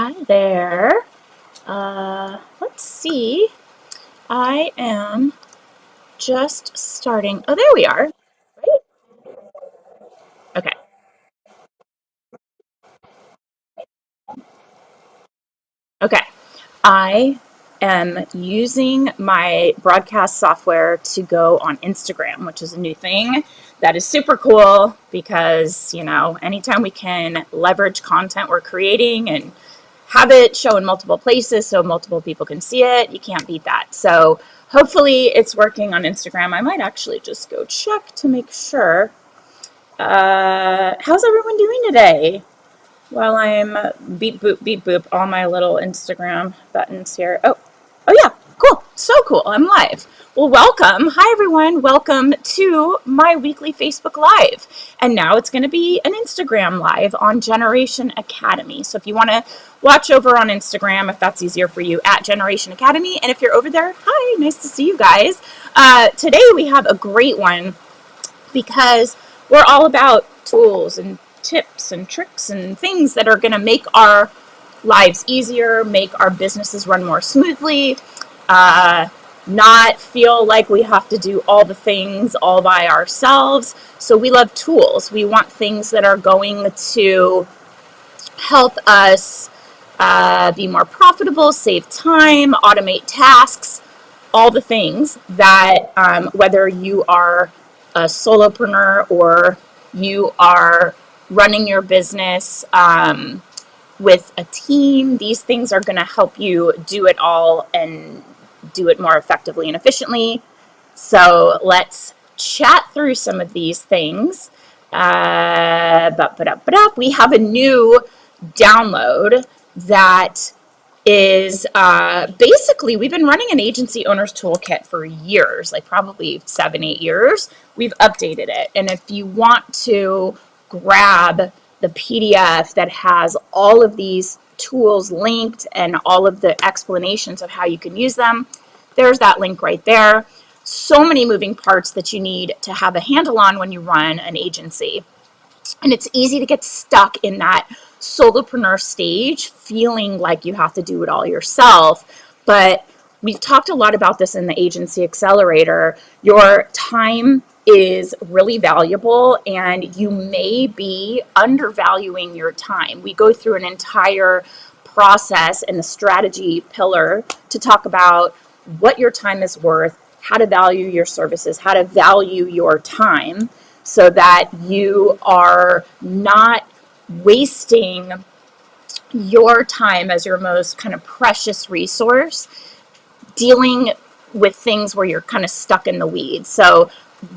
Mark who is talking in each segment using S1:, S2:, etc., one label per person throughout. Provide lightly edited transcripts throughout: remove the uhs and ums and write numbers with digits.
S1: Hi there. Let's see. I am just starting. Oh, there we are. Right? Okay. Okay. I am using my broadcast software to go on Instagram, which is a new thing that is super cool because, anytime we can leverage content we're creating and have it show in multiple places so multiple people can see it, you can't beat that. So hopefully it's working on Instagram. I might actually just go check to make sure. How's everyone doing today? While I'm beep boop, all my little Instagram buttons here. Oh yeah, cool, so cool. I'm live. Well, welcome. Hi everyone. Welcome to my weekly Facebook Live. And now it's going to be an Instagram Live on Generation Academy. So if you want to watch over on Instagram, if that's easier for you, at Generation Academy. And if you're over there, hi, nice to see you guys. Today we have a great one because we're all about tools and tips and tricks and things that are going to make our lives easier, make our businesses run more smoothly, not feel like we have to do all the things all by ourselves. So we love tools. We want things that are going to help us be more profitable, save time, automate tasks, all the things that whether you are a solopreneur or you are running your business with a team, these things are going to help you do it all and do it more effectively and efficiently. So let's chat through some of these things. We have a new download that is basically, we've been running an agency owner's toolkit for years, like probably 7-8 years. We've updated it. And if you want to grab the PDF that has all of these tools linked and all of the explanations of how you can use them, there's that link right there. So many moving parts that you need to have a handle on when you run an agency. And it's easy to get stuck in that solopreneur stage, feeling like you have to do it all yourself. But we've talked a lot about this in the Agency Accelerator. Your time is really valuable, and you may be undervaluing your time. We go through an entire process in the strategy pillar to talk about what your time is worth, how to value your services, how to value your time, so that you are not wasting your time as your most kind of precious resource dealing with things where you're kind of stuck in the weeds. So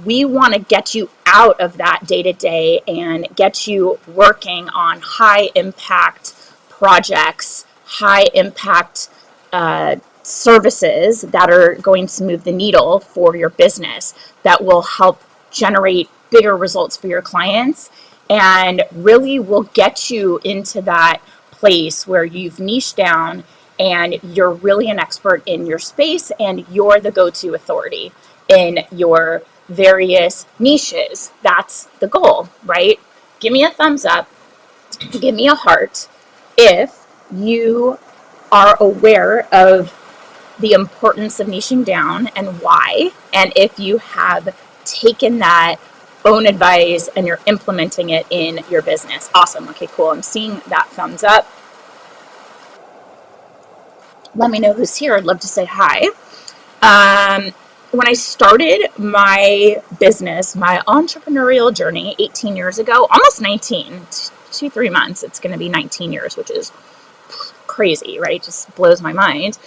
S1: we want to get you out of that day to day and get you working on high impact projects, high impact services that are going to move the needle for your business, that will help generate bigger results for your clients, and really will get you into that place where you've niched down and you're really an expert in your space and you're the go-to authority in your various niches. That's the goal, right? Give me a thumbs up, give me a heart if you are aware of the importance of niching down and why, and if you have taken that own advice and you're implementing it in your business. Awesome. Okay, cool. I'm seeing that thumbs up. Let me know who's here. I'd love to say hi. When I started my business, my entrepreneurial journey 18 years ago, almost 19, 3 months, it's going to be 19 years, which is crazy, right? Just blows my mind.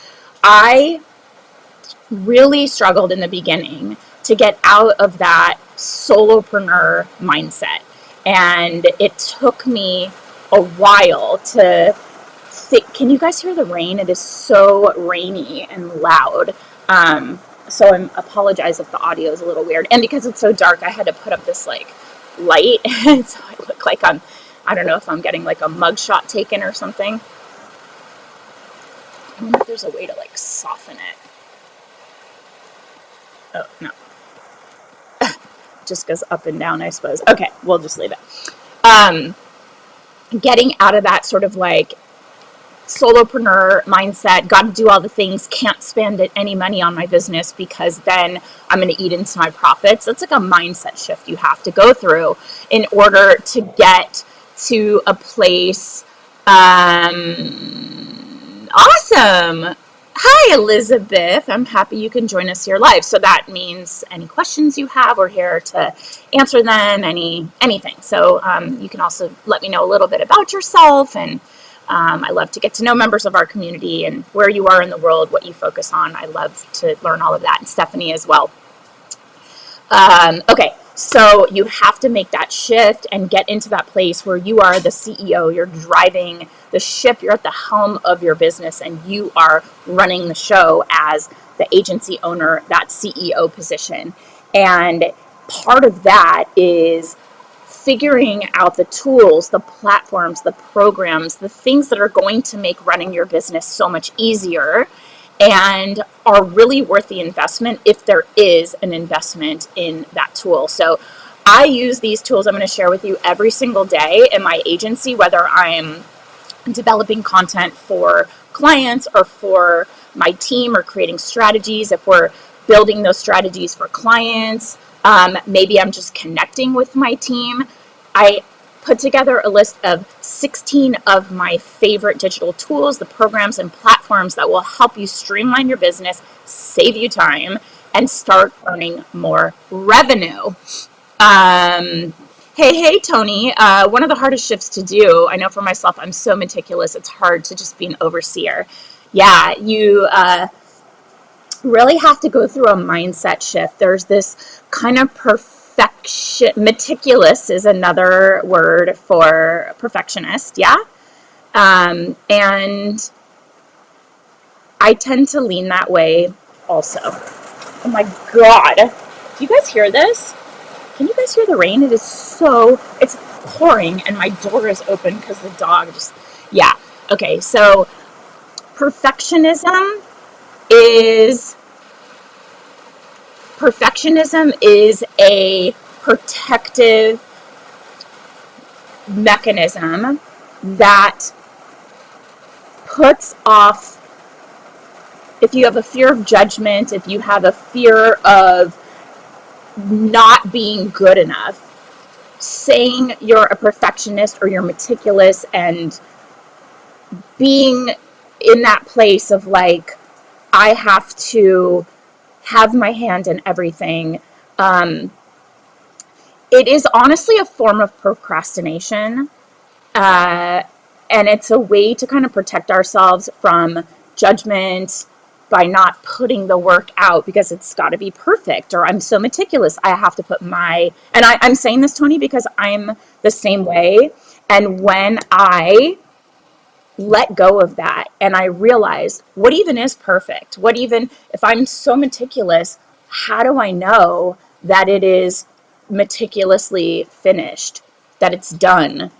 S1: I really struggled in the beginning to get out of that solopreneur mindset. And it took me a while to think. Can you guys hear the rain? It is so rainy and loud. So I apologize if the audio is a little weird. And because it's so dark, I had to put up this like light. And so I look like I don't know if I'm getting like a mug shot taken or something. I wonder if there's a way to like soften it. Oh, no. Just goes up and down, I suppose. Okay, we'll just leave it. Getting out of that sort of like solopreneur mindset, got to do all the things, can't spend any money on my business because then I'm going to eat into my profits. That's like a mindset shift you have to go through in order to get to a place. Awesome. Hi, Elizabeth. I'm happy you can join us here live. So that means any questions you have, we're here to answer them, anything. So you can also let me know a little bit about yourself, and I love to get to know members of our community and where you are in the world, what you focus on. I love to learn all of that, and Stephanie as well. Okay, so you have to make that shift and get into that place where you are the CEO, you're driving the ship, you're at the helm of your business, and you are running the show as the agency owner, that CEO position. And part of that is figuring out the tools, the platforms, the programs, the things that are going to make running your business so much easier and are really worth the investment if there is an investment in that tool. So I use these tools I'm going to share with you every single day in my agency, whether I'm developing content for clients or for my team or creating strategies. If we're building those strategies for clients, maybe I'm just connecting with my team. I put together a list of 16 of my favorite digital tools, the programs and platforms that will help you streamline your business, save you time, and start earning more revenue. Hey, Tony. One of the hardest shifts to do, I know for myself, I'm so meticulous, it's hard to just be an overseer. Yeah, you really have to go through a mindset shift. There's this kind of perfection, meticulous is another word for perfectionist, yeah? And I tend to lean that way also. Oh my God. Do you guys hear this? Can you guys hear the rain? It's pouring and my door is open because the dog yeah. Okay, so perfectionism is a protective mechanism that puts off, if you have a fear of judgment, if you have a fear of not being good enough, saying you're a perfectionist or you're meticulous and being in that place of like, I have to have my hand in everything. It is honestly a form of procrastination. And it's a way to kind of protect ourselves from judgment by not putting the work out because it's got to be perfect, or I'm so meticulous. I have to put I'm saying this, Tony, because I'm the same way. And when I let go of that and I realized what even is perfect, if I'm so meticulous, how do I know that it is meticulously finished, that it's done?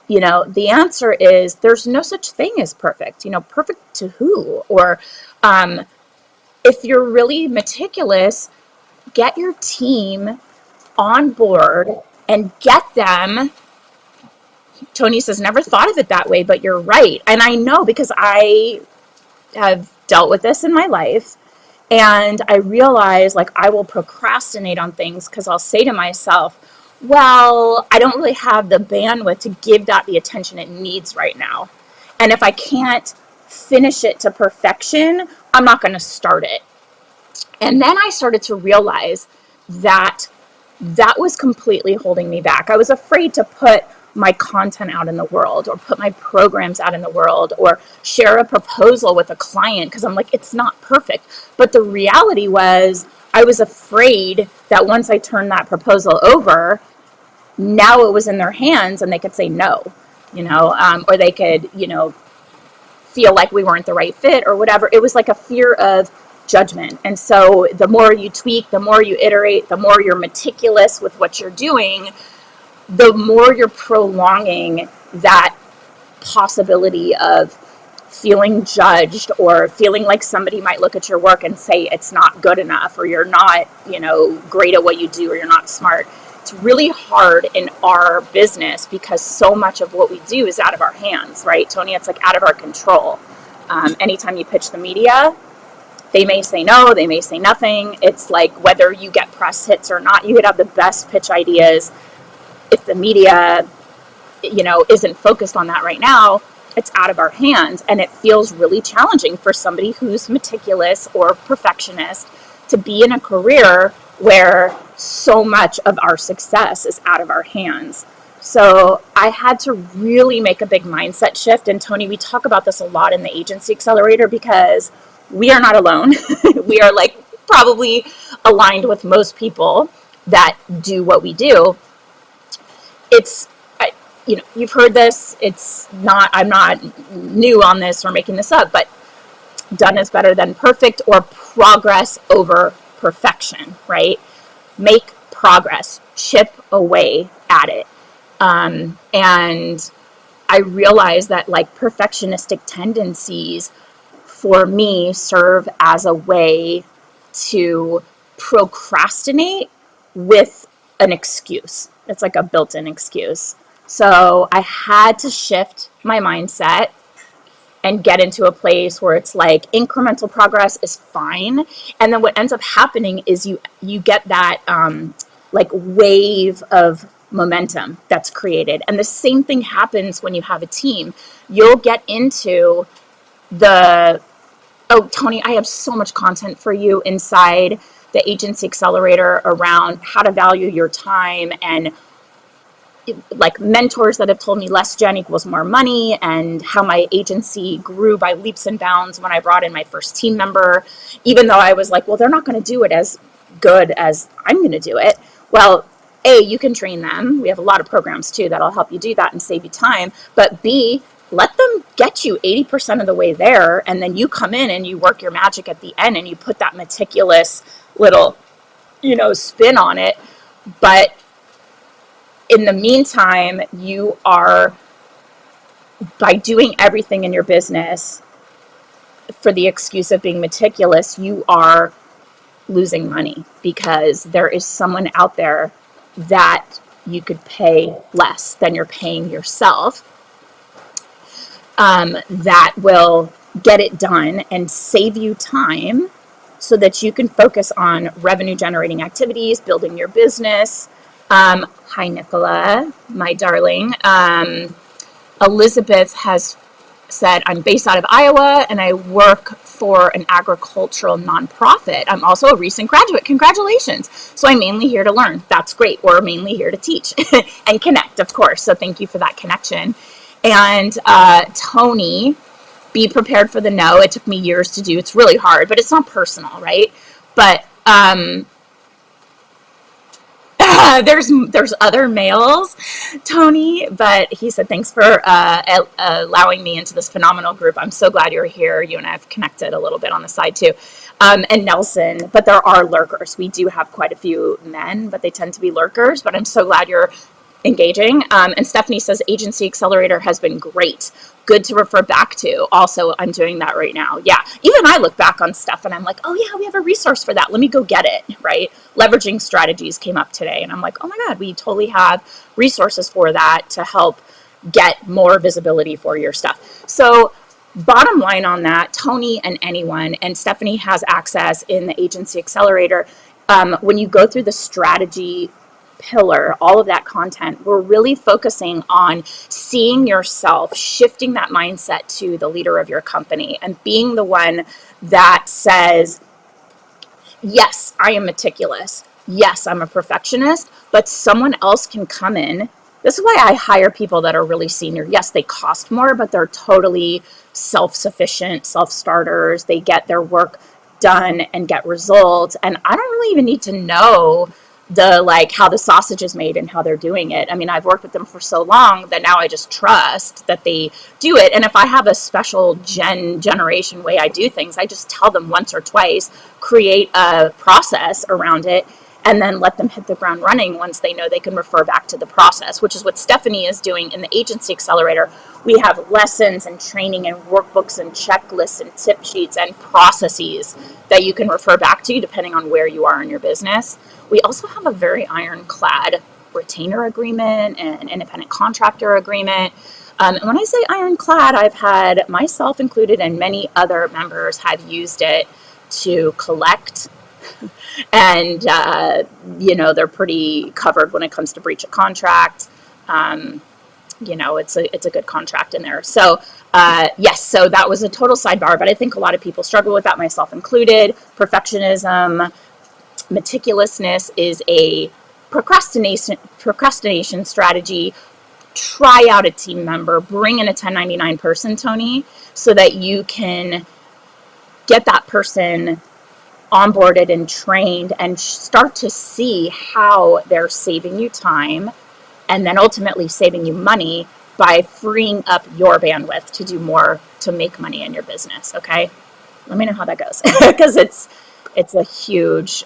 S1: The answer is there's no such thing as perfect. Perfect to who? Or if you're really meticulous, get your team on board and get them. Tony says, never thought of it that way, but you're right. And I know because I have dealt with this in my life. And I realize like I will procrastinate on things because I'll say to myself, well, I don't really have the bandwidth to give that the attention it needs right now. And if I can't finish it to perfection, I'm not going to start it. And then I started to realize that was completely holding me back. I was afraid to put my content out in the world or put my programs out in the world or share a proposal with a client because I'm like, it's not perfect. But the reality was I was afraid that once I turned that proposal over, now it was in their hands and they could say no, or they could, feel like we weren't the right fit or whatever. It was like a fear of judgment. And so the more you tweak, the more you iterate, the more you're meticulous with what you're doing, the more you're prolonging that possibility of feeling judged or feeling like somebody might look at your work and say it's not good enough or you're not, great at what you do or you're not smart. it's really hard in our business because so much of what we do is out of our hands, right, Tony? It's like out of our control. Anytime you pitch the media, they may say no, they may say nothing. It's like whether you get press hits or not, you could have the best pitch ideas. If the media, isn't focused on that right now, it's out of our hands. And it feels really challenging for somebody who's meticulous or perfectionist to be in a career where so much of our success is out of our hands. So I had to really make a big mindset shift. And Tony, we talk about this a lot in the Agency Accelerator because we are not alone. We are like probably aligned with most people that do what we do. It's, you've heard this. I'm not new on this or making this up, but done is better than perfect, or progress over perfection, right? Make progress, chip away at it. And I realized that like perfectionistic tendencies for me serve as a way to procrastinate with an excuse. It's like a built-in excuse. So I had to shift my mindset and get into a place where it's like incremental progress is fine. And then what ends up happening is you get that like wave of momentum that's created. And the same thing happens when you have a team. You'll get into oh, Tony, I have so much content for you inside the Agency Accelerator around how to value your time, and like mentors that have told me less Jen equals more money, and how my agency grew by leaps and bounds when I brought in my first team member, even though I was like, well, they're not going to do it as good as I'm going to do it. Well, A, you can train them. We have a lot of programs too that'll help you do that and save you time. But B, let them get you 80% of the way there, and then you come in and you work your magic at the end and you put that meticulous little, spin on it. But in the meantime, you are, by doing everything in your business for the excuse of being meticulous, you are losing money because there is someone out there that you could pay less than you're paying yourself, that will get it done and save you time so that you can focus on revenue generating activities, building your business. Hi, Nicola, my darling. Elizabeth has said, I'm based out of Iowa and I work for an agricultural nonprofit. I'm also a recent graduate. Congratulations. So I'm mainly here to learn. That's great. We're mainly here to teach and connect, of course. So thank you for that connection. And Tony, be prepared for the no. It took me years to do. It's really hard, but it's not personal, right? But there's other males, Tony, but he said, thanks for allowing me into this phenomenal group. I'm so glad you're here. You and I have connected a little bit on the side too. And Nelson, but there are lurkers. We do have quite a few men, but they tend to be lurkers, but I'm so glad you're engaging. And Stephanie says, Agency Accelerator has been great. Good to refer back to. Also, I'm doing that right now. Yeah. Even I look back on stuff and I'm like, oh yeah, we have a resource for that. Let me go get it. Right. Leveraging strategies came up today. And I'm like, oh my God, we totally have resources for that to help get more visibility for your stuff. So bottom line on that, Tony and anyone, and Stephanie has access in the Agency Accelerator. When you go through the strategy pillar, all of that content, we're really focusing on seeing yourself, shifting that mindset to the leader of your company and being the one that says, yes, I am meticulous. Yes, I'm a perfectionist, but someone else can come in. This is why I hire people that are really senior. Yes, they cost more, but they're totally self-sufficient, self-starters. They get their work done and get results. And I don't really even need to know how the sausage is made and how they're doing it. I mean, I've worked with them for so long that now I just trust that they do it. And if I have a special generation way I do things, I just tell them once or twice, create a process around it, and then let them hit the ground running once they know they can refer back to the process, which is what Stephanie is doing in the Agency Accelerator. We have lessons and training and workbooks and checklists and tip sheets and processes that you can refer back to depending on where you are in your business. We also have a very ironclad retainer agreement and independent contractor agreement. And when I say ironclad, I've had myself included and many other members have used it to collect. And, they're pretty covered when it comes to breach of contract. It's a good contract in there. So, yes, so that was a total sidebar, but I think a lot of people struggle with that, myself included. Perfectionism, meticulousness is a procrastination strategy. Try out a team member, bring in a 1099 person, Tony, so that you can get that person onboarded and trained and start to see how they're saving you time and then ultimately saving you money by freeing up your bandwidth to do more, to make money in your business. Okay, let me know how that goes, because it's a huge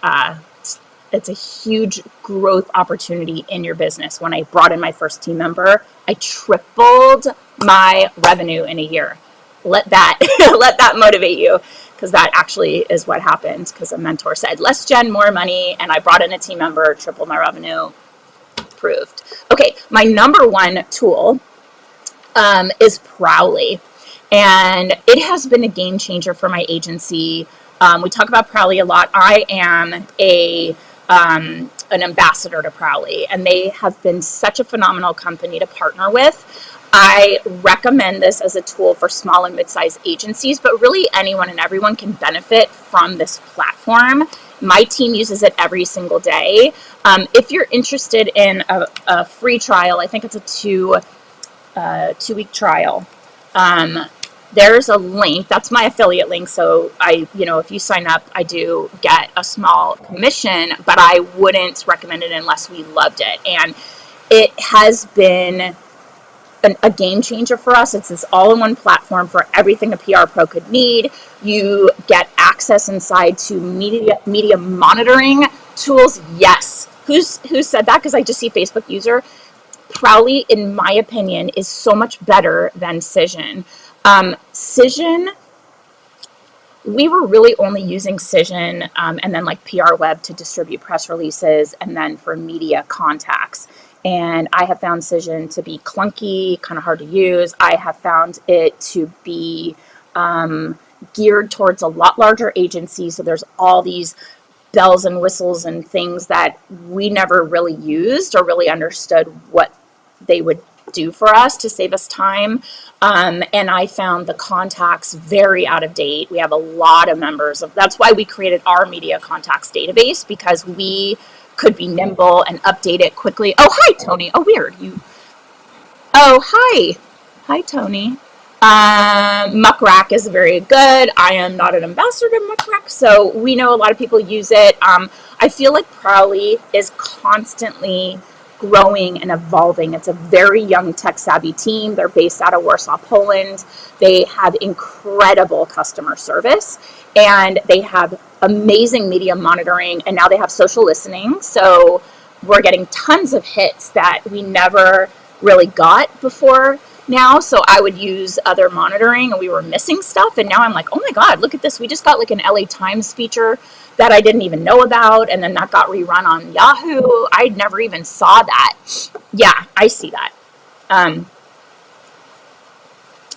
S1: growth opportunity in your business. When I brought in my first team member, I tripled my revenue in a year. Let that motivate you, because that actually is what happened, because a mentor said, less Jen, more money, and I brought in a team member, tripled my revenue. Proved. Okay, my number one tool is Prowly, and it has been a game changer for my agency. We talk about Prowly a lot. I am an ambassador to Prowly, and they have been such a phenomenal company to partner with. I recommend this as a tool for small and mid-sized agencies, but really anyone and everyone can benefit from this platform. My team uses it every single day. If you're interested in a free trial, I think it's a two-week trial. There's a link. That's my affiliate link. So if you sign up, I do get a small commission, but I wouldn't recommend it unless we loved it. And it has been a game changer for us. It's this all-in-one platform for everything a PR pro could need. You get access inside to media monitoring tools. Yes. Who said that? Because I just see Facebook user. Prowly, in my opinion, is so much better than Cision. Cision, we were really only using Cision and then like PR Web to distribute press releases and then for media contacts. And I have found Cision to be clunky, kind of hard to use. I have found it to be geared towards a lot larger agencies. So there's all these bells and whistles and things that we never really used or really understood what they would do for us to save us time. And I found the contacts very out of date. We have a lot of members that's why we created our media contacts database, because we could be nimble and update it quickly. Oh, hi, Tony. Oh, weird. Oh, hi. Hi, Tony. Muck Rack is very good. I am not an ambassador to Muck Rack, so we know a lot of people use it. I feel like Prowly is constantly growing and evolving. It's a very young tech-savvy team. They're based out of Warsaw, Poland. They have incredible customer service, and they have amazing media monitoring, and now they have social listening. So we're getting tons of hits that we never really got before now. So I would use other monitoring, and we were missing stuff. And now I'm like, oh my God, look at this. We just got like an LA Times feature that I didn't even know about. And then that got rerun on Yahoo. I never even saw that. Yeah, I see that.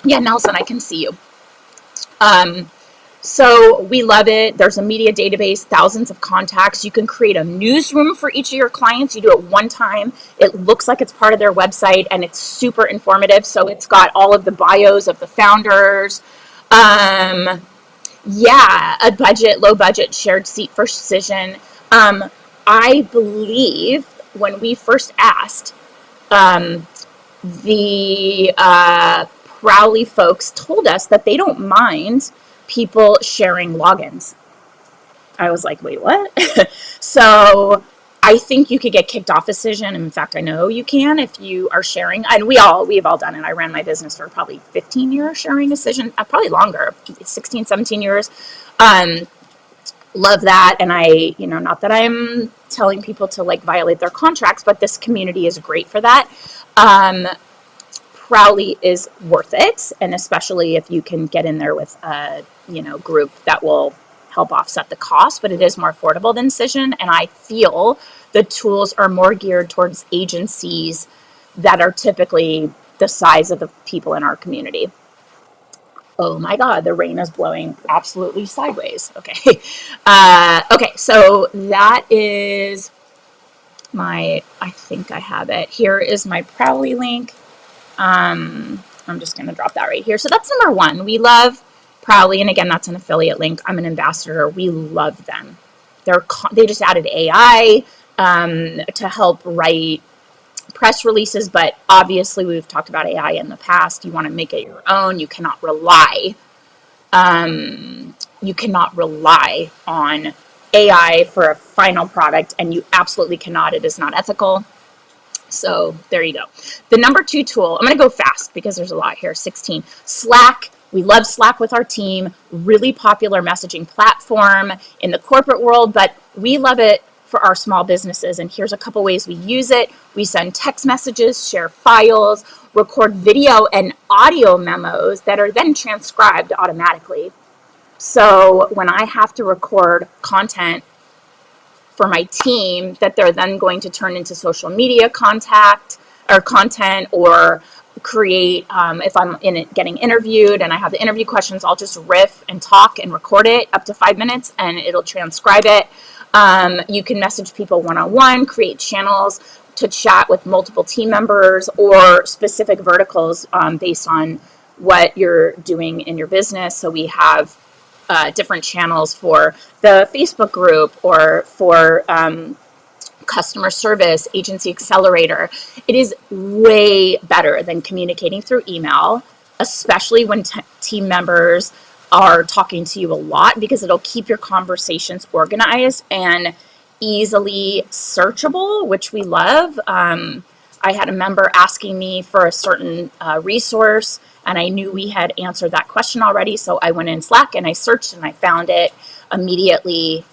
S1: Yeah, Nelson, I can see you. So we love it. There's a media database, thousands of contacts. You can create a newsroom for each of your clients. You do it one time. It looks like it's part of their website, and it's super informative. So it's got all of the bios of the founders. Yeah, a low budget shared seat for Cision. I believe when we first asked, the Prowly folks told us that they don't mind people sharing logins. I was like, wait, what? So I think you could get kicked off a Cision. In fact, I know you can if you are sharing. And we've all done it. I ran my business for probably 15 years sharing a Cision, probably longer, 16, 17 years. Love that. And I, not that I'm telling people to like violate their contracts, but this community is great for that. Prowly is worth it, and especially if you can get in there with a group that will help offset the cost, but it is more affordable than Cision, and I feel the tools are more geared towards agencies that are typically the size of the people in our community. Oh my God, the rain is blowing absolutely sideways. Okay. Okay, so that is I think I have it. Here is my Prowly link. I'm just going to drop that right here. So that's number one. We love Prowly. And again, that's an affiliate link. I'm an ambassador. We love them. They just added AI to help write press releases, but obviously we've talked about AI in the past. You want to make it your own. You cannot rely on AI for a final product, and you absolutely cannot. It is not ethical. So there you go. The number two tool, I'm going to go fast because there's a lot here. 16, Slack. We love Slack with our team. Really popular messaging platform in the corporate world, but we love it for our small businesses. And here's a couple ways we use it. We send text messages, share files, record video and audio memos that are then transcribed automatically. So when I have to record content for my team that they're then going to turn into social media content or create, if I'm in it getting interviewed and I have the interview questions, I'll just riff and talk and record it up to 5 minutes and it'll transcribe it. You can message people one-on-one, create channels to chat with multiple team members or specific verticals based on what you're doing in your business. So we have different channels for the Facebook group or for customer service, agency accelerator. It is way better than communicating through email, especially when team members are talking to you a lot, because it'll keep your conversations organized and easily searchable, which we love. I had a member asking me for a certain resource, and I knew we had answered that question already. So I went in Slack and I searched and I found it immediately.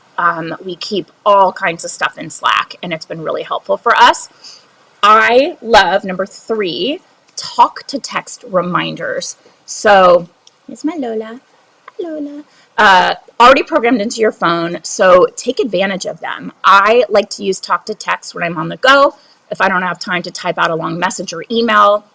S1: We keep all kinds of stuff in Slack, and it's been really helpful for us. I love number 3, talk to text reminders. So here's my Lola. Lola. Already programmed into your phone, so take advantage of them. I like to use talk to text when I'm on the go. If I don't have time to type out a long message or email,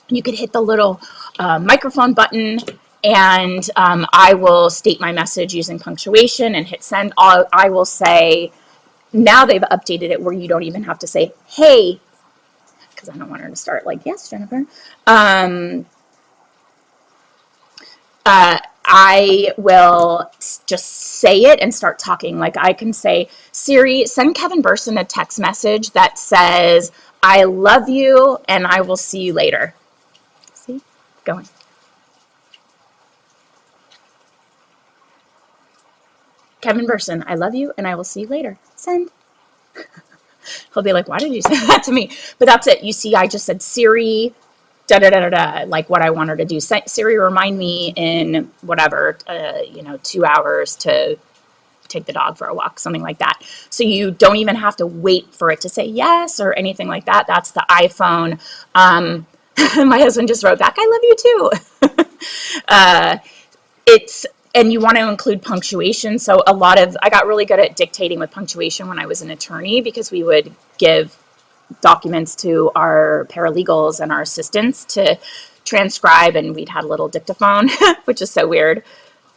S1: you could hit the little microphone button and I will state my message using punctuation and hit send. I will say, now they've updated it where you don't even have to say, hey, because I don't want her to start like, yes, Jennifer. I will just say it and start talking. Like I can say, Siri, send Kevin Burson a text message that says, I love you and I will see you later. See, going. Kevin Burson, I love you and I will see you later. Send. He'll be like, why did you say that to me? But that's it. You see, I just said Siri, da da da da da, like what I want her to do. Siri, remind me in whatever, 2 hours to take the dog for a walk, something like that. So you don't even have to wait for it to say yes or anything like that. That's the iPhone. My husband just wrote back, I love you too. And you want to include punctuation. So I got really good at dictating with punctuation when I was an attorney, because we would give documents to our paralegals and our assistants to transcribe, and we'd had a little dictaphone, which is so weird.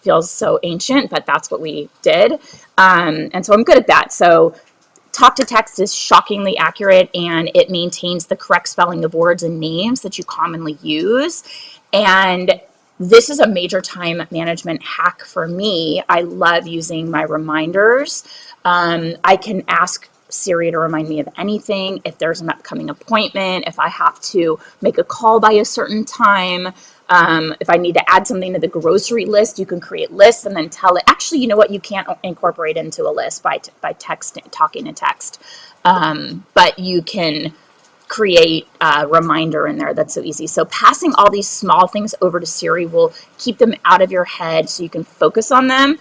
S1: Feels so ancient, but that's what we did. And so I'm good at that. So talk to text is shockingly accurate, and it maintains the correct spelling of words and names that you commonly use. And this is a major time management hack for me. I love using my reminders. I can ask Siri to remind me of anything, if there's an upcoming appointment, if I have to make a call by a certain time, if I need to add something to the grocery list. You can create lists and then tell it. Actually, you know what? You can't incorporate into a list by talking to text, but you can create a reminder in there. That's so easy. So passing all these small things over to Siri will keep them out of your head so you can focus on them.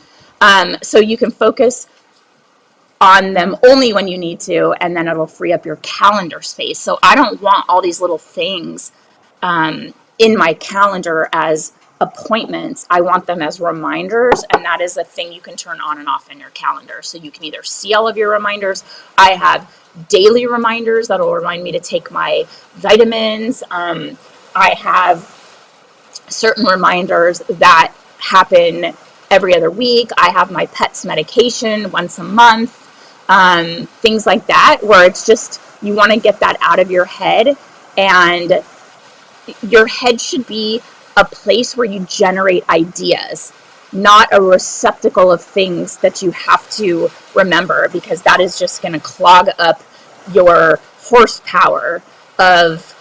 S1: So you can focus on them only when you need to, and then it'll free up your calendar space. So I don't want all these little things in my calendar as appointments, I want them as reminders, and that is a thing you can turn on and off in your calendar. So you can either see all of your reminders. I have daily reminders that'll remind me to take my vitamins. I have certain reminders that happen every other week. I have my pet's medication once a month, things like that, where it's just you want to get that out of your head, and your head should be a place where you generate ideas, not a receptacle of things that you have to remember, because that is just going to clog up your horsepower of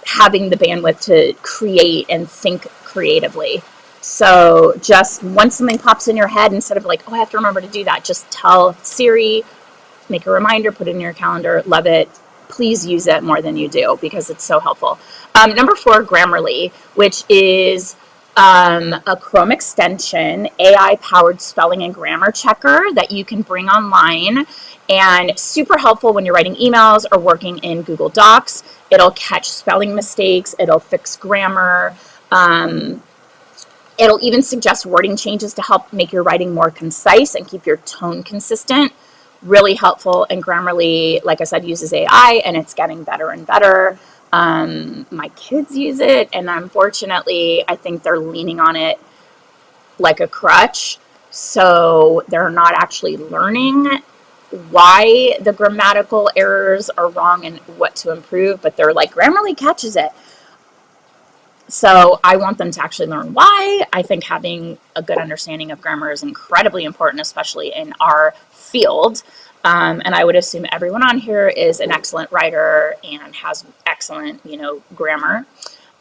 S1: having the bandwidth to create and think creatively. So just once something pops in your head, instead of like, oh, I have to remember to do that, just tell Siri, make a reminder, put it in your calendar. Love it. Please use it more than you do, because it's so helpful. Number 4, Grammarly, which is a Chrome extension, AI-powered spelling and grammar checker that you can bring online, and super helpful when you're writing emails or working in Google Docs. It'll catch spelling mistakes. It'll fix grammar. It'll even suggest wording changes to help make your writing more concise and keep your tone consistent. Really helpful. And Grammarly, like I said, uses AI, and it's getting better and better. My kids use it, and unfortunately, I think they're leaning on it like a crutch. So they're not actually learning why the grammatical errors are wrong and what to improve, but they're like, Grammarly catches it. So I want them to actually learn why. I think having a good understanding of grammar is incredibly important, especially in our field. And I would assume everyone on here is an excellent writer and has excellent, grammar.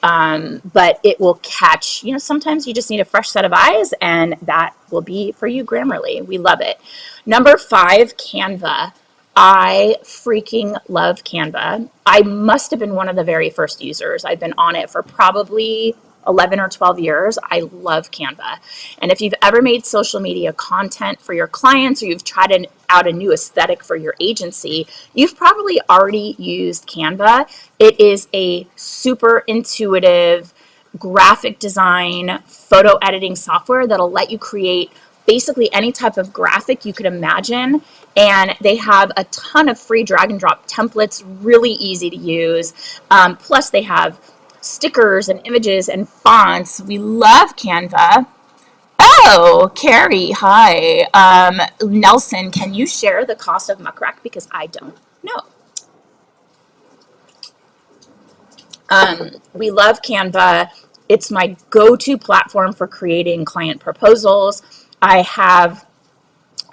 S1: But it will catch, sometimes you just need a fresh set of eyes, and that will be for you, Grammarly. We love it. Number 5, Canva. I freaking love Canva. I must have been one of the very first users. I've been on it for probably 11 or 12 years. I love Canva. And if you've ever made social media content for your clients, or you've tried out a new aesthetic for your agency, you've probably already used Canva. It is a super intuitive graphic design, photo editing software that'll let you create basically any type of graphic you could imagine. And they have a ton of free drag and drop templates, really easy to use. Plus they have stickers and images and fonts. We love Canva. Oh, Carrie, hi. Nelson, can you share the cost of Muck Rack? Because I don't know. We love Canva. It's my go-to platform for creating client proposals. I have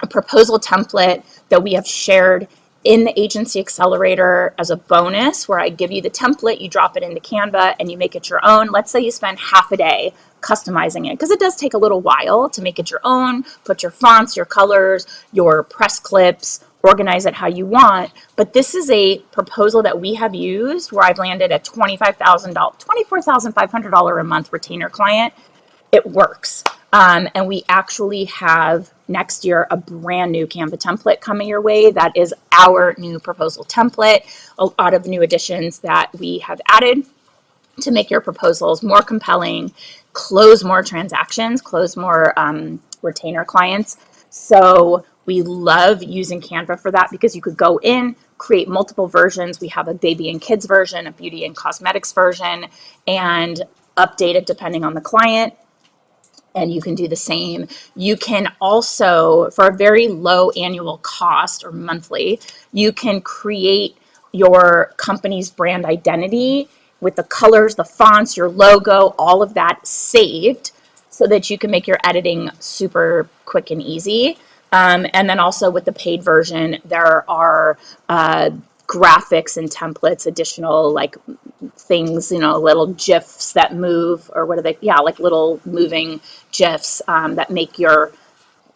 S1: a proposal template that we have shared in the Agency Accelerator as a bonus, where I give you the template, you drop it into Canva, and you make it your own. Let's say you spend half a day customizing it, because it does take a little while to make it your own, put your fonts, your colors, your press clips, organize it how you want. But this is a proposal that we have used where I've landed a $24,500 a month retainer client. It works. And we actually have next year a brand new Canva template coming your way. That is our new proposal template, a lot of new additions that we have added to make your proposals more compelling, close more transactions, close more retainer clients. So we love using Canva for that, because you could go in, create multiple versions. We have a baby and kids version, a beauty and cosmetics version, and update it depending on the client. And you can do the same. You can also, for a very low annual cost or monthly, you can create your company's brand identity with the colors, the fonts, your logo, all of that saved, so that you can make your editing super quick and easy. And then also with the paid version, there are graphics and templates, additional like things, little GIFs that move, or what are they? Yeah, like little moving GIFs that make your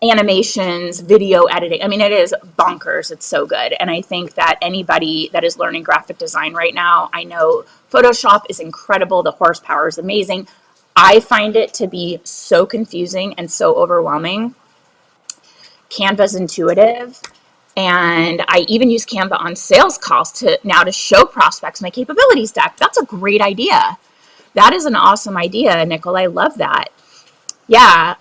S1: animations, video editing. I mean, it is bonkers. It's so good. And I think that anybody that is learning graphic design right now, I know Photoshop is incredible. The horsepower is amazing. I find it to be so confusing and so overwhelming. Canva's intuitive. And I even use Canva on sales calls to show prospects my capabilities deck. That's a great idea. That is an awesome idea, Nicole. I love that. Yeah.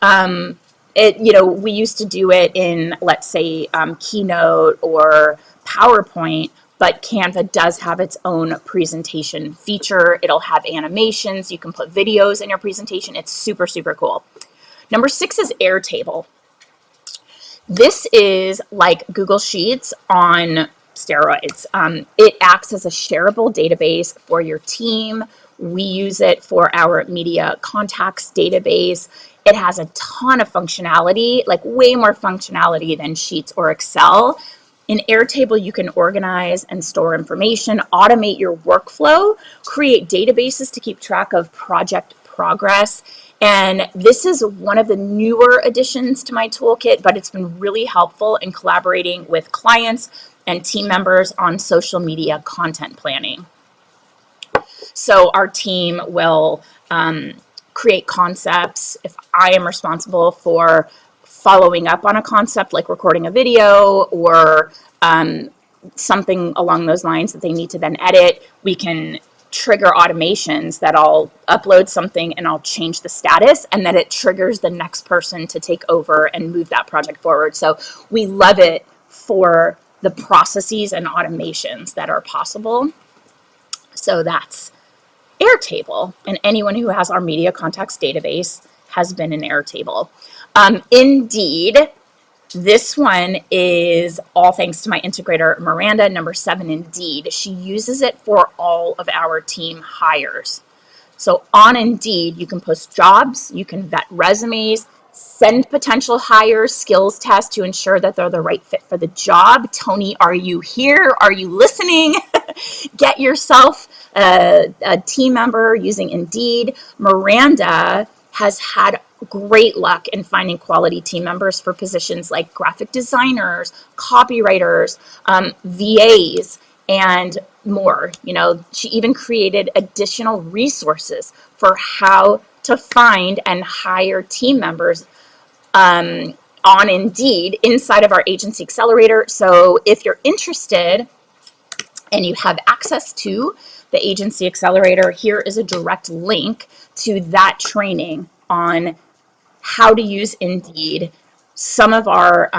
S1: We used to do it in, let's say, Keynote or PowerPoint, but Canva does have its own presentation feature. It'll have animations. You can put videos in your presentation. It's super, super cool. Number 6 is Airtable. This is like Google Sheets on steroids. It acts as a shareable database for your team. We use it for our media contacts database. It has a ton of functionality, like way more functionality than Sheets or Excel. In Airtable, you can organize and store information, automate your workflow, create databases to keep track of project progress. And this is one of the newer additions to my toolkit, but it's been really helpful in collaborating with clients and team members on social media content planning. So our team will create concepts. If I am responsible for following up on a concept, like recording a video or something along those lines that they need to then edit, we can trigger automations that I'll upload something and I'll change the status, and then it triggers the next person to take over and move that project forward. So we love it for the processes and automations that are possible. So that's Airtable, and anyone who has our media contacts database has been in Airtable. Indeed, this one is all thanks to my integrator, Miranda, number 7, Indeed. She uses it for all of our team hires. So on Indeed, you can post jobs, you can vet resumes, send potential hires skills tests to ensure that they're the right fit for the job. Tony, are you here? Are you listening? Get yourself a team member using Indeed. Miranda has had great luck in finding quality team members for positions like graphic designers, copywriters, VAs, and more. She even created additional resources for how to find and hire team members on Indeed inside of our agency accelerator. So if you're interested and you have access to the agency accelerator, here is a direct link to that training on how to use Indeed. Some of our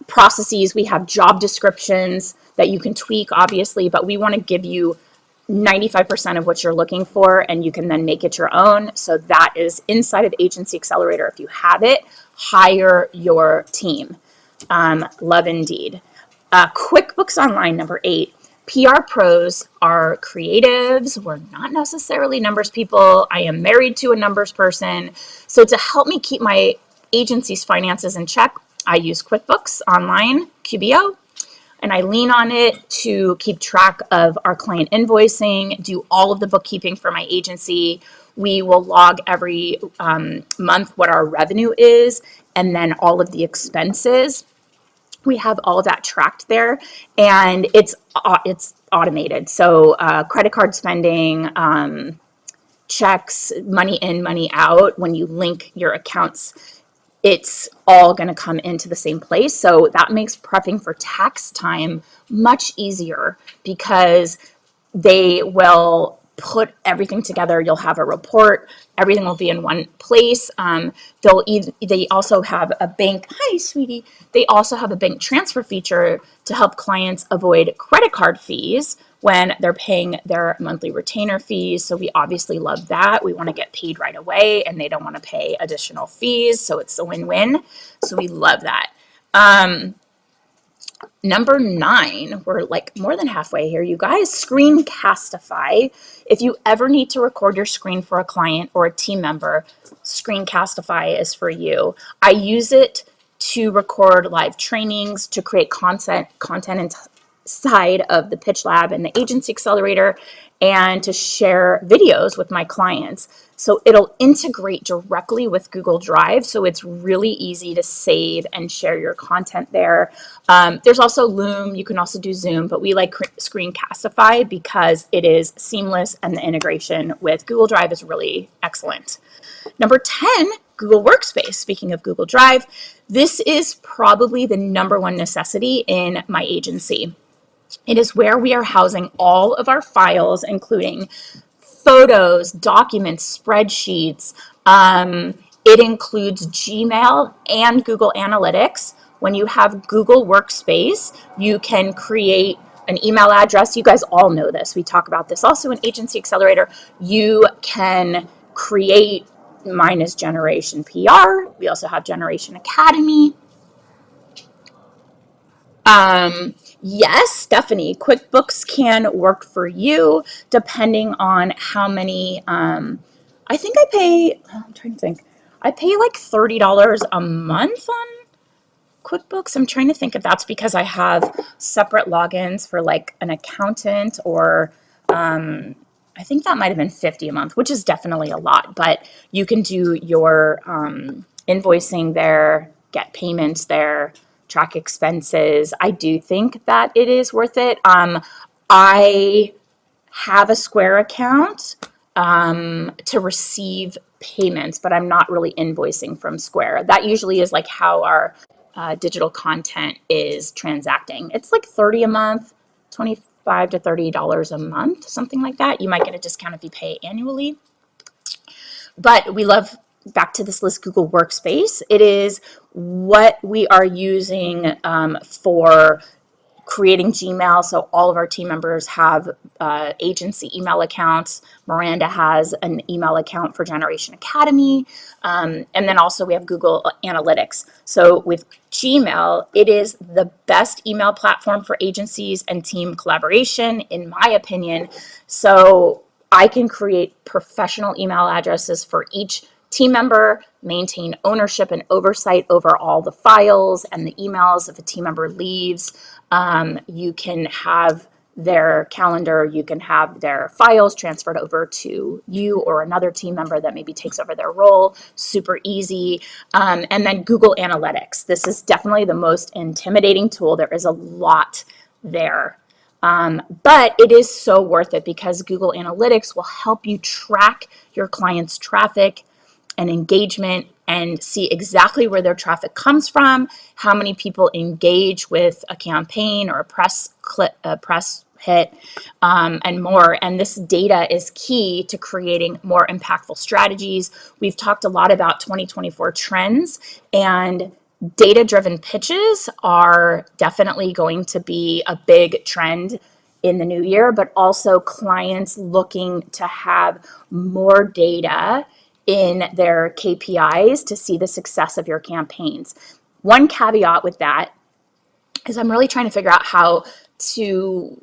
S1: processes, we have job descriptions that you can tweak, obviously, but we want to give you 95% of what you're looking for, and you can then make it your own. So that is inside of Agency Accelerator. If you have it, hire your team. Love Indeed. QuickBooks Online, number 8. PR pros are creatives. We're not necessarily numbers people. I am married to a numbers person. So to help me keep my agency's finances in check, I use QuickBooks Online, QBO, and I lean on it to keep track of our client invoicing, do all of the bookkeeping for my agency. We will log every month what our revenue is, and then all of the expenses. We have all of that tracked there, and it's automated. So credit card spending, checks, money in, money out, when you link your accounts, it's all going to come into the same place. So that makes prepping for tax time much easier because they will put everything together. You'll have a report. Everything will be in one place. They also have a bank. Hi, sweetie. They also have a bank transfer feature to help clients avoid credit card fees when they're paying their monthly retainer fees. So we obviously love that. We want to get paid right away, and they don't want to pay additional fees. So it's a win-win. So we love that. Number 9, we're like more than halfway here, you guys. Screencastify. If you ever need to record your screen for a client or a team member, Screencastify is for you. I use it to record live trainings, to create content inside of the Pitch Lab and the Agency Accelerator, and to share videos with my clients. So it'll integrate directly with Google Drive, so it's really easy to save and share your content there. There's also Loom. You can also do Zoom, but we like Screencastify because it is seamless and the integration with Google Drive is really excellent. Number 10, Google Workspace. Speaking of Google Drive, this is probably the number one necessity in my agency. It is where we are housing all of our files, including photos, documents, spreadsheets. It includes Gmail and Google Analytics. When you have Google Workspace, you can create an email address. You guys all know this. We talk about this also in Agency Accelerator. You can create, mine is Generation PR. We also have Generation Academy. Yes, Stephanie, QuickBooks can work for you depending on how many. I think I pay, I'm trying to think, I pay like $30 a month on QuickBooks. I'm trying to think if that's because I have separate logins for like an accountant, or I think that might have been 50 a month, which is definitely a lot, but you can do your invoicing there, get payments there, track expenses. I do think that it is worth it. I have a Square account to receive payments, but I'm not really invoicing from Square. That usually is like how our digital content is transacting. It's like 30 a month, 25 to $30 a month, something like that. You might get a discount if you pay annually. But we love, back to this list, Google Workspace. It is what we are using for creating Gmail. So all of our team members have agency email accounts. Miranda has an email account for Generation Academy. And then also we have Google Analytics. So with Gmail, it is the best email platform for agencies and team collaboration, in my opinion. So I can create professional email addresses for each team member, maintain ownership and oversight over all the files and the emails if a team member leaves. You can have their calendar, you can have their files transferred over to you or another team member that maybe takes over their role. Super easy. And then Google Analytics. This is definitely the most intimidating tool. There is a lot there. But it is so worth it because Google Analytics will help you track your clients' traffic and engagement and see exactly where their traffic comes from, how many people engage with a campaign or a press hit, and more. And this data is key to creating more impactful strategies. We've talked a lot about 2024 trends, and data-driven pitches are definitely going to be a big trend in the new year, but also clients looking to have more data in their KPIs to see the success of your campaigns. One caveat with that is I'm really trying to figure out how to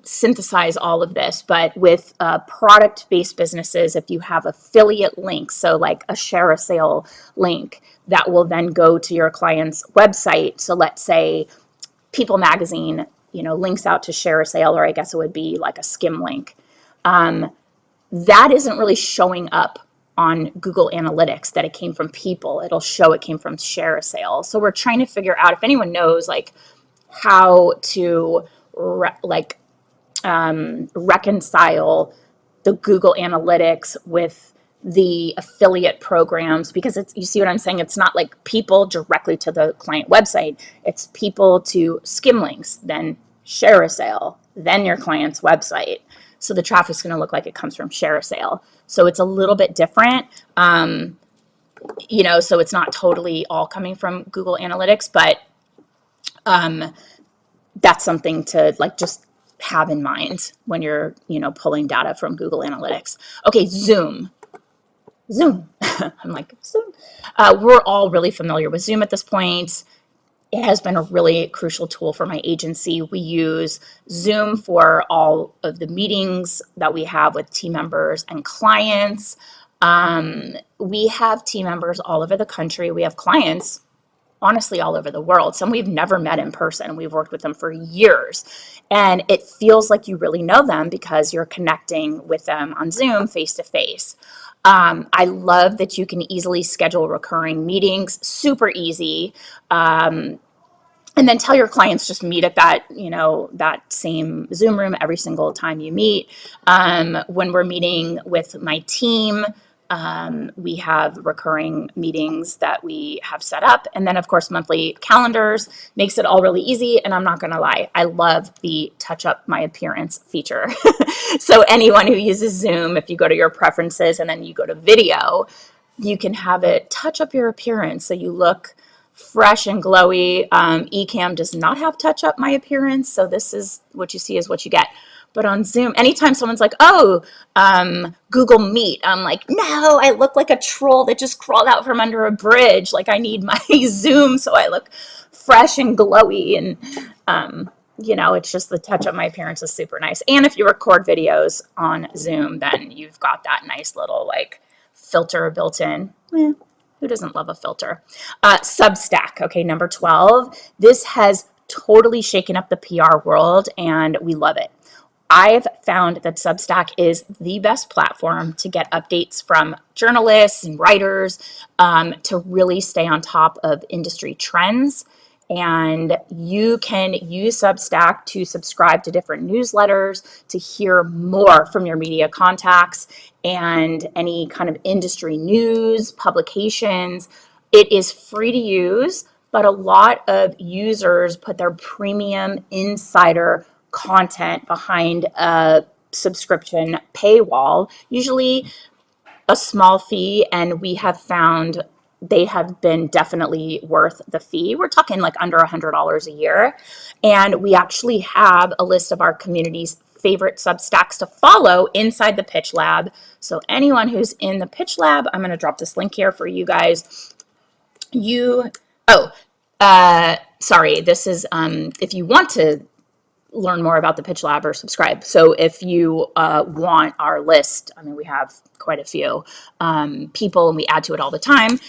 S1: synthesize all of this, but with product-based businesses, if you have affiliate links, so like a share a sale link that will then go to your client's website. So let's say People Magazine, links out to share a sale, or I guess it would be like a skim link. That isn't really showing up on Google Analytics that it came from People. It'll show it came from share a sale. So we're trying to figure out if anyone knows like how to reconcile the Google Analytics with the affiliate programs, because it's, you see what I'm saying? It's not like people directly to the client website. It's people to skim links, then share a sale, then your client's website. So the traffic's going to look like it comes from share a sale. So it's a little bit different. So it's not totally all coming from Google Analytics, but that's something to like just have in mind when you're, pulling data from Google Analytics. Okay, Zoom. I'm like, Zoom. We're all really familiar with Zoom at this point. It has been a really crucial tool for my agency. We use Zoom for all of the meetings that we have with team members and clients. We have team members all over the country. We have clients, honestly, all over the world. Some we've never met in person. We've worked with them for years. And it feels like you really know them because you're connecting with them on Zoom face to face. I love that you can easily schedule recurring meetings, super easy. And then tell your clients just meet at that, that same Zoom room every single time you meet. When we're meeting with my team, We have recurring meetings that we have set up. And then, of course, monthly calendars makes it all really easy. And I'm not going to lie, I love the touch up my appearance feature. So anyone who uses Zoom, if you go to your preferences and then you go to video, you can have it touch up your appearance so you look fresh and glowy. Ecamm does not have touch up my appearance. So this is what you see is what you get. But on Zoom, anytime someone's like, oh, Google Meet, I'm like, no, I look like a troll that just crawled out from under a bridge. Like I need my Zoom so I look fresh and glowy. And, it's just the touch up my appearance is super nice. And if you record videos on Zoom, then you've got that nice little like filter built in. Who doesn't love a filter? Substack, okay, number 12. This has totally shaken up the PR world and we love it. I've found that Substack is the best platform to get updates from journalists and writers to really stay on top of industry trends. And you can use Substack to subscribe to different newsletters, to hear more from your media contacts and any kind of industry news, publications. It is free to use, but a lot of users put their premium insider content behind a subscription paywall, usually a small fee, and we have found they have been definitely worth the fee. We're talking like under $100 a year. And we actually have a list of our community's favorite Substacks to follow inside the Pitch Lab. So anyone who's in the Pitch Lab, I'm going to drop this link here for you guys. Sorry, this is if you want to learn more about the Pitch Lab or subscribe. So if you want our list, I mean, we have quite a few people and we add to it all the time,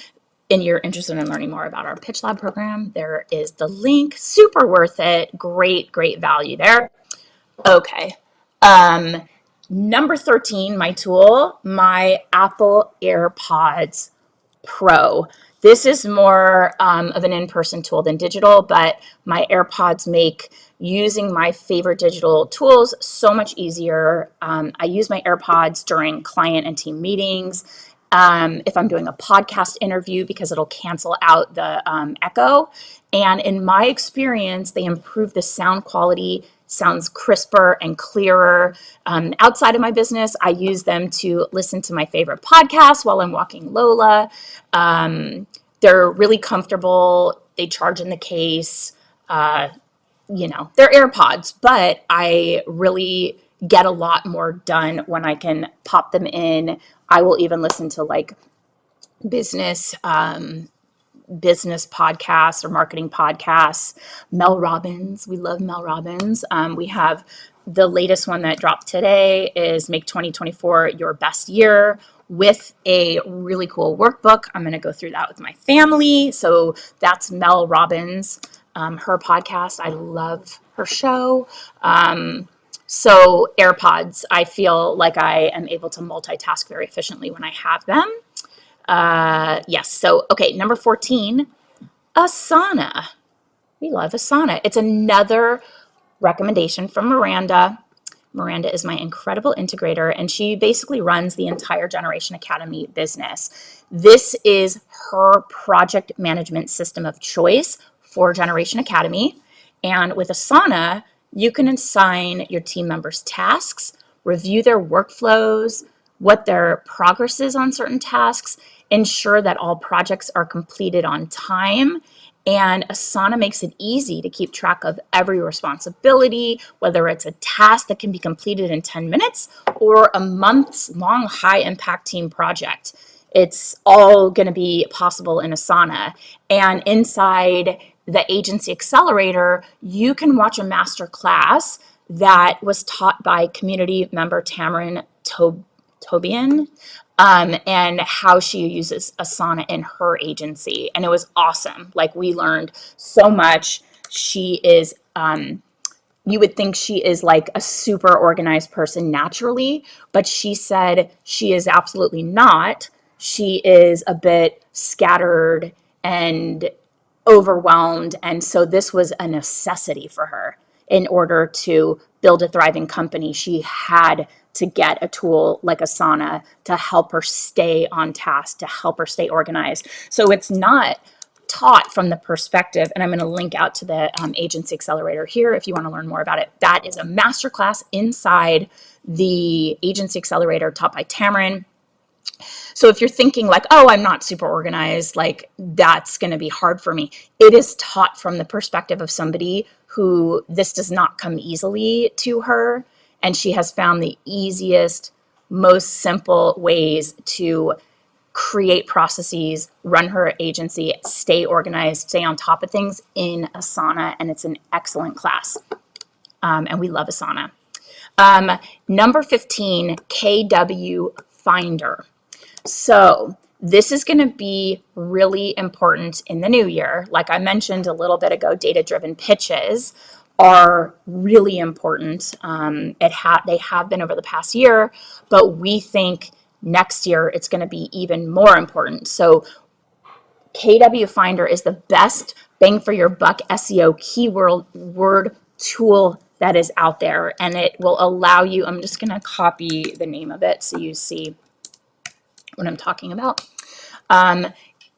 S1: and you're interested in learning more about our Pitch Lab program, there is the link. Super worth it. Great value there. Okay. Number 13, my tool, my Apple AirPods Pro. This is more of an in-person tool than digital, but my AirPods make using my favorite digital tools so much easier. I use my AirPods during client and team meetings. If I'm doing a podcast interview, because it'll cancel out the echo. And in my experience, they improve the sound quality, sounds crisper and clearer. Outside of my business, I use them to listen to my favorite podcasts while I'm walking Lola. They're really comfortable. They charge in the case. They're AirPods, but I really get a lot more done when I can pop them in. I will even listen to like business podcasts or marketing podcasts. Mel Robbins, we love Mel Robbins. We have the latest one that dropped today is Make 2024 Your Best Year, with a really cool workbook. I'm going to go through that with my family. So that's Mel Robbins, her podcast. I love her show. So AirPods, I feel like I am able to multitask very efficiently when I have them. Yes. So, okay. Number 14, Asana. We love Asana. It's another recommendation from Miranda. Miranda is my incredible integrator, and she basically runs the entire Generation Academy business. This is her project management system of choice for Generation Academy. And with Asana, you can assign your team members tasks, review their workflows, what their progress is on certain tasks, ensure that all projects are completed on time. And Asana makes it easy to keep track of every responsibility, whether it's a task that can be completed in 10 minutes or a months long high impact team project. It's all going to be possible in Asana. And inside the Agency Accelerator, you can watch a master class that was taught by community member Tamarin Tobian, and how she uses Asana in her agency. And it was awesome. Like, we learned so much. She is, you would think she is like a super organized person naturally, but she said she is absolutely not. She is a bit scattered and overwhelmed. And so this was a necessity for her. in order to build a thriving company, she had to get a tool like Asana to help her stay on task, to help her stay organized. So it's not taught from the perspective, and I'm going to link out to the Agency Accelerator here if you want to learn more about it. That is a masterclass inside the Agency Accelerator taught by Tamron. So if you're thinking like, oh, I'm not super organized, like that's going to be hard for me, it is taught from the perspective of somebody who this does not come easily to her. And she has found the easiest, most simple ways to create processes, run her agency, stay organized, stay on top of things in Asana. And it's an excellent class. And we love Asana. Number 15, KW Finder. So this is going to be really important in the new year. Like I mentioned a little bit ago, data-driven pitches are really important. They have been over the past year, but we think next year it's going to be even more important. So KW Finder is the best bang for your buck SEO keyword word tool that is out there, and it will allow you, I'm just going to copy the name of it so you see what I'm talking about.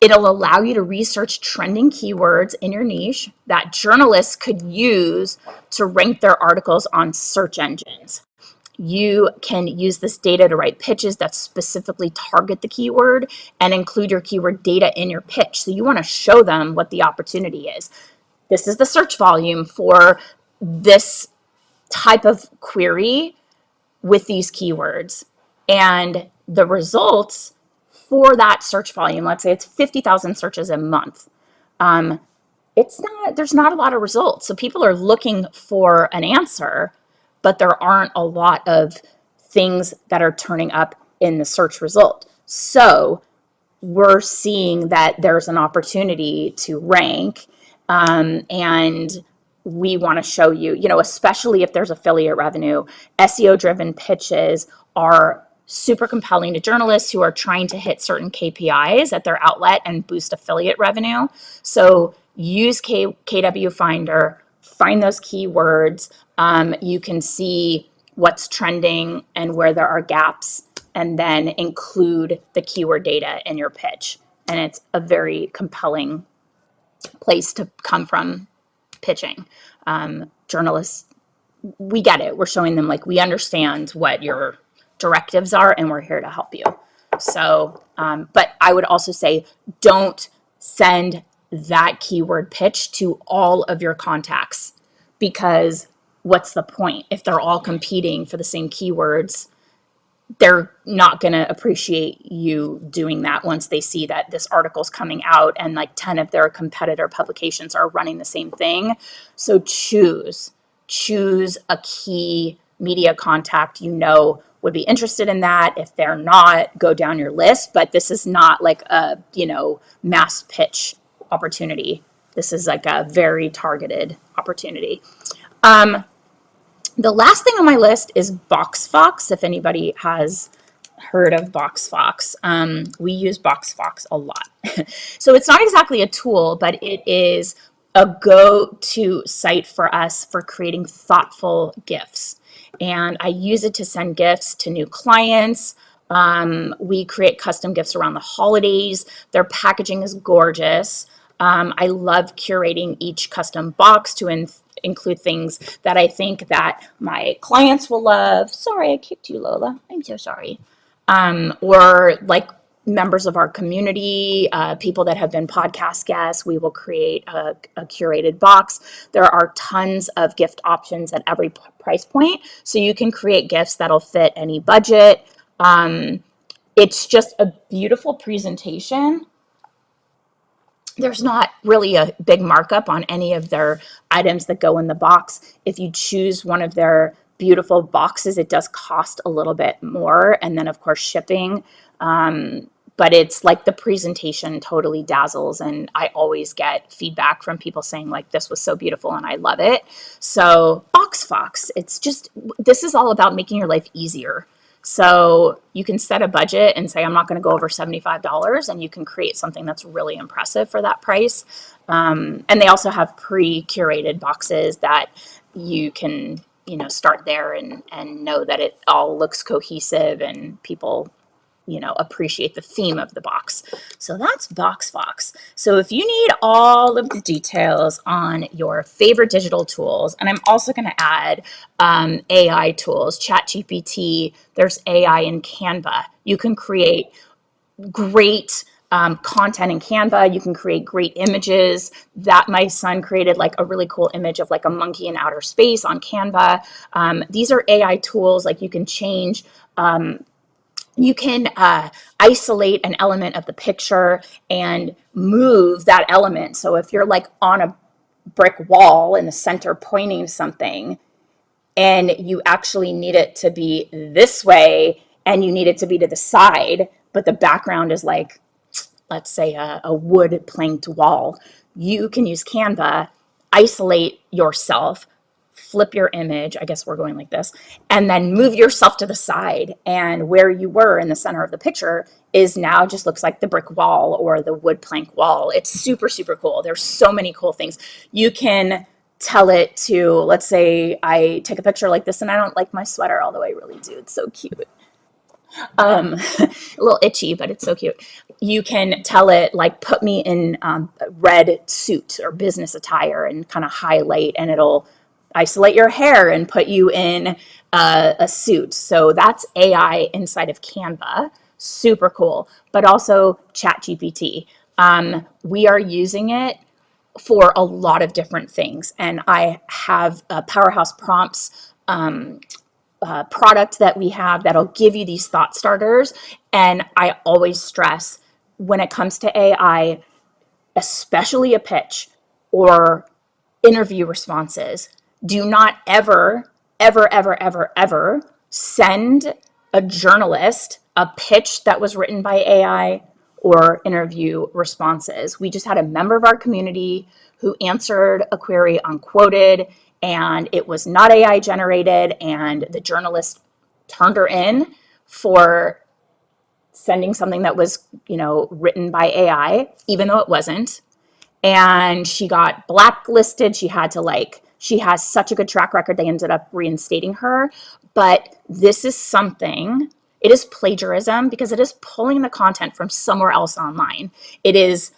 S1: It'll allow you to research trending keywords in your niche that journalists could use to rank their articles on search engines. You can use this data to write pitches that specifically target the keyword and include your keyword data in your pitch. So you want to show them what the opportunity is. This is the search volume for this type of query with these keywords. And the results for that search volume, let's say it's 50,000 searches a month. There's not a lot of results. So people are looking for an answer, but there aren't a lot of things that are turning up in the search result. So we're seeing that there's an opportunity to rank, and we want to show you, especially if there's affiliate revenue, SEO driven pitches are super compelling to journalists who are trying to hit certain KPIs at their outlet and boost affiliate revenue. So use KW Finder, find those keywords. You can see what's trending and where there are gaps, and then include the keyword data in your pitch. And it's a very compelling place to come from pitching. Journalists, we get it. We're showing them like we understand what your directives are and we're here to help you. So, but I would also say don't send that keyword pitch to all of your contacts, because what's the point? If they're all competing for the same keywords, they're not going to appreciate you doing that once they see that this article's coming out and like 10 of their competitor publications are running the same thing. So choose a key media contact would be interested in that. If they're not, go down your list. But this is not like a, mass pitch opportunity. This is like a very targeted opportunity. The last thing on my list is BoxFox. If anybody has heard of BoxFox, we use BoxFox a lot. So it's not exactly a tool, but it is a go-to site for us for creating thoughtful gifts. And I use it to send gifts to new clients. We create custom gifts around the holidays. Their packaging is gorgeous. I love curating each custom box to include things that I think that my clients will love. Sorry, I kicked you, Lola. I'm so sorry. Or like members of our community, people that have been podcast guests, we will create a curated box. There are tons of gift options at every price point, so you can create gifts that'll fit any budget. It's just a beautiful presentation. There's not really a big markup on any of their items that go in the box. If you choose one of their beautiful boxes, it does cost a little bit more, and then of course shipping. But it's like the presentation totally dazzles, and I always get feedback from people saying like, this was so beautiful and I love it. So BoxFox, this is all about making your life easier. So you can set a budget and say, I'm not going to go over $75, and you can create something that's really impressive for that price. And they also have pre-curated boxes that you can, start there and know that it all looks cohesive and people, appreciate the theme of the box. So that's BoxFox. So if you need all of the details on your favorite digital tools, and I'm also going to add AI tools, ChatGPT, there's AI in Canva. You can create great content in Canva. You can create great images. That my son created like a really cool image of like a monkey in outer space on Canva. These are AI tools. Like you can change, you can isolate an element of the picture and move that element. So if you're like on a brick wall in the center pointing to something, and you actually need it to be this way and you need it to be to the side, but the background is like, let's say a wood planked wall, you can use Canva, isolate yourself, flip your image, I guess we're going like this, and then move yourself to the side. And where you were in the center of the picture is now just looks like the brick wall or the wood plank wall. It's super, super cool. There's so many cool things. You can tell it to, let's say I take a picture like this and I don't like my sweater, although I really do. It's so cute. A little itchy, but it's so cute. You can tell it like put me in a red suit or business attire and kind of highlight, and it'll isolate your hair and put you in a suit. So that's AI inside of Canva. Super cool. But also ChatGPT. We are using it for a lot of different things, and I have Powerhouse Prompts product that we have that'll give you these thought starters. And I always stress when it comes to AI, especially a pitch or interview responses, do not ever, ever, ever, ever, ever send a journalist a pitch that was written by AI or interview responses. We just had a member of our community who answered a query unquoted, and it was not AI generated, and the journalist turned her in for sending something that was, written by AI, even though it wasn't, and she got blacklisted. She has such a good track record. They ended up reinstating her. But this is something, it is plagiarism because it is pulling the content from somewhere else online. It is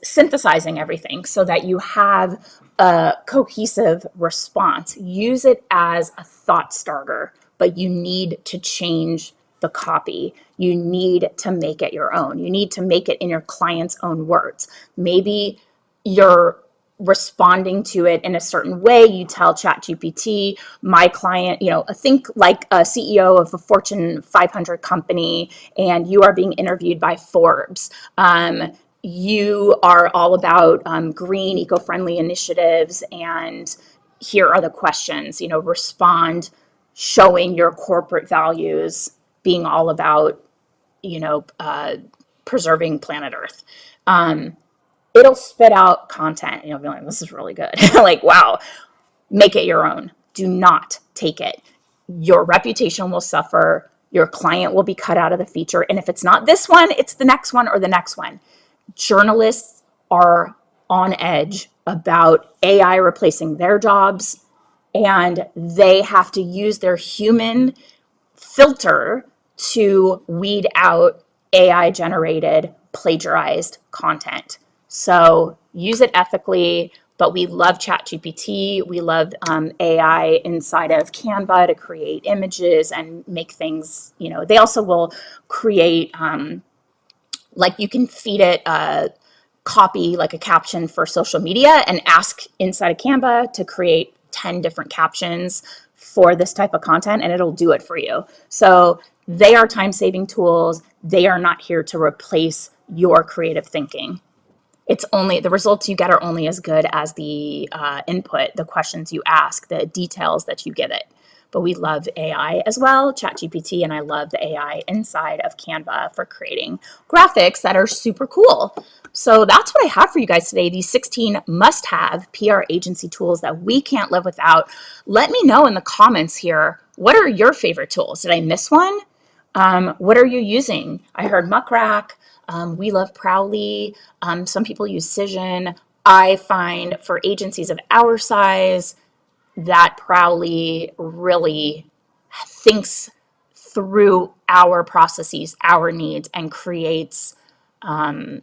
S1: synthesizing everything so that you have a cohesive response. Use it as a thought starter, but you need to change the copy. You need to make it your own. You need to make it in your client's own words. Maybe you're responding to it in a certain way. You tell ChatGPT, my client, think like a CEO of a Fortune 500 company, and you are being interviewed by Forbes. You are all about green, eco-friendly initiatives, and here are the questions. Respond showing your corporate values, being all about, preserving planet Earth. It'll spit out content, and you'll be like, this is really good. Like, wow, make it your own. Do not take it. Your reputation will suffer. Your client will be cut out of the feature. And if it's not this one, it's the next one or the next one. Journalists are on edge about AI replacing their jobs, and they have to use their human filter to weed out AI generated plagiarized content. So use it ethically, but we love ChatGPT. We love AI inside of Canva to create images and make things, they also will create, like you can feed it copy, like a caption for social media, and ask inside of Canva to create 10 different captions for this type of content, and it'll do it for you. So they are time-saving tools. They are not here to replace your creative thinking. It's only the results you get are only as good as the input, the questions you ask, the details that you give it. But we love AI as well, ChatGPT, and I love the AI inside of Canva for creating graphics that are super cool. So that's what I have for you guys today, these 16 must-have PR agency tools that we can't live without. Let me know in the comments here, what are your favorite tools? Did I miss one? What are you using? I heard Muckrack. We love Prowly. Some people use Cision. I find for agencies of our size, that Prowly really thinks through our processes, our needs, and creates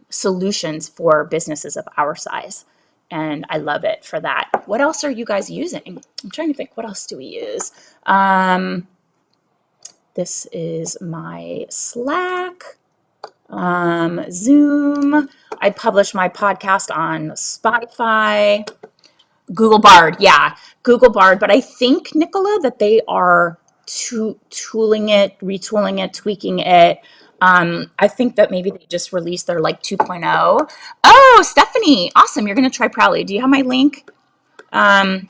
S1: solutions for businesses of our size. And I love it for that. What else are you guys using? I'm trying to think, what else do we use? This is my Slack, Zoom. I publish my podcast on Spotify. Google Bard, yeah, Google Bard. But I think, Nicola, that they are tooling it, retooling it, tweaking it. I think that maybe they just released their like 2.0. Oh, Stephanie, awesome. You're going to try Prowly. Do you have my link? And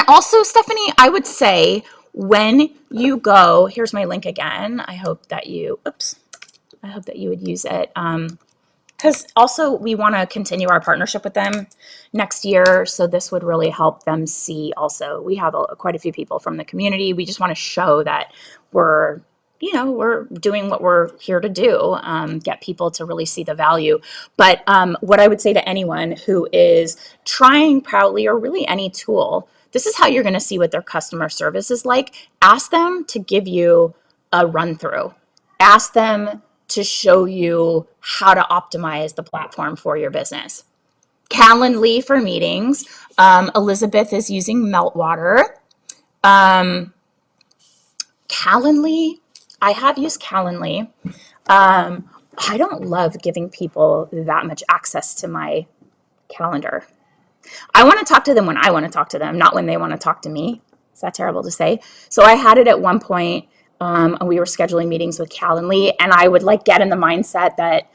S1: also, Stephanie, I would say when you go, here's my link again. I hope that you, oops, I hope that you would use it. Because also we want to continue our partnership with them next year. So this would really help them see also. We have quite a few people from the community. We just want to show that we're, we're doing what we're here to do, get people to really see the value. But what I would say to anyone who is trying Proudly or really any tool, this is how you're going to see what their customer service is like. Ask them to give you a run through. Ask them to show you how to optimize the platform for your business. Calendly for meetings. Elizabeth is using Meltwater. Calendly, I have used Calendly. I don't love giving people that much access to my calendar. I want to talk to them when I want to talk to them, not when they want to talk to me. Is that terrible to say? So I had it at one point, and we were scheduling meetings with Calendly, and I would like get in the mindset that,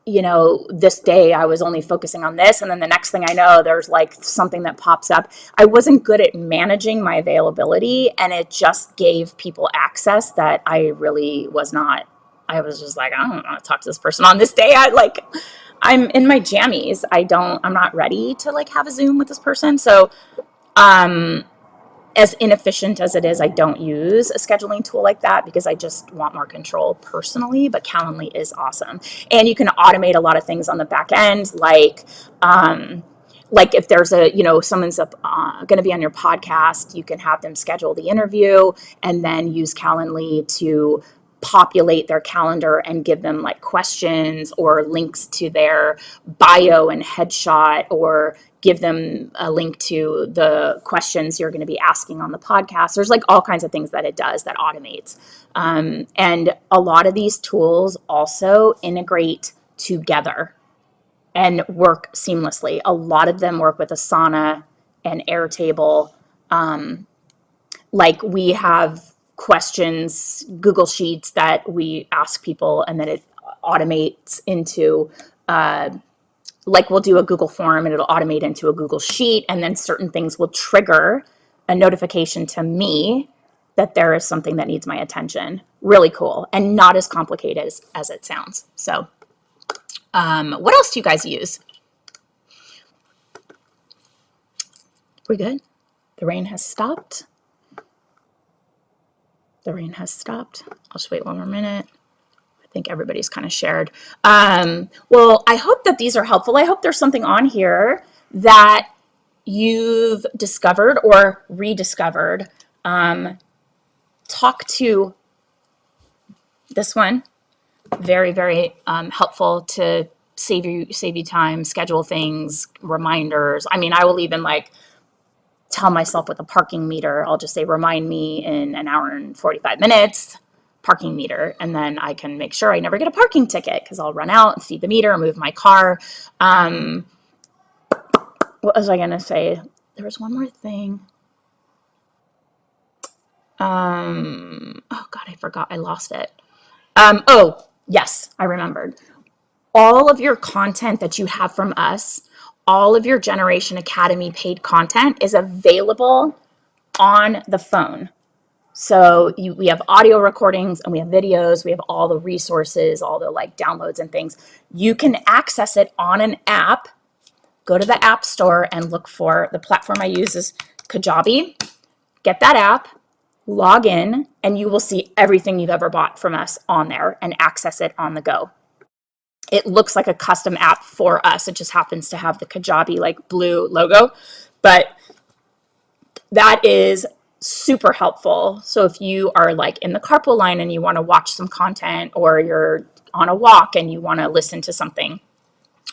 S1: this day I was only focusing on this, and then the next thing I know, there's like something that pops up. I wasn't good at managing my availability, and it just gave people access that I really was not. I was just like, I don't want to talk to this person on this day. I'm in my jammies. I'm not ready to like have a Zoom with this person. So, as inefficient as it is, I don't use a scheduling tool like that because I just want more control personally, but Calendly is awesome. And you can automate a lot of things on the back end, like if there's someone's going to be on your podcast, you can have them schedule the interview and then use Calendly to populate their calendar and give them like questions or links to their bio and headshot, or give them a link to the questions you're going to be asking on the podcast. There's like all kinds of things that it does that automates. And a lot of these tools also integrate together and work seamlessly. A lot of them work with Asana and Airtable. Like we have questions, Google Sheets that we ask people, and then it automates into like we'll do a Google form and it'll automate into a Google Sheet, and then certain things will trigger a notification to me that there is something that needs my attention. Really cool and not as complicated as it sounds. So what else do you guys use? We're good. The rain has stopped. The rain has stopped. I'll just wait one more minute. I think everybody's kind of shared. Well, I hope that these are helpful. I hope there's something on here that you've discovered or rediscovered. Talk to this one. Very, very helpful to save you time, schedule things, reminders. I mean, I will even like tell myself with a parking meter, I'll just say, remind me in an hour and 45 minutes, parking meter. And then I can make sure I never get a parking ticket because I'll run out and feed the meter, move my car. What was I going to say? There was one more thing. Oh God, I forgot. I lost it. Oh, yes, I remembered. All of your content that you have from us, all of your Generation Academy paid content is available on the phone. So we have audio recordings and we have videos. We have all the resources, all the like downloads and things. You can access it on an app. Go to the App Store and look for the platform I use is Kajabi. Get that app, log in, and you will see everything you've ever bought from us on there and access it on the go. It looks like a custom app for us. It just happens to have the Kajabi like blue logo, but that is super helpful. So if you are like in the carpool line and you want to watch some content, or you're on a walk and you want to listen to something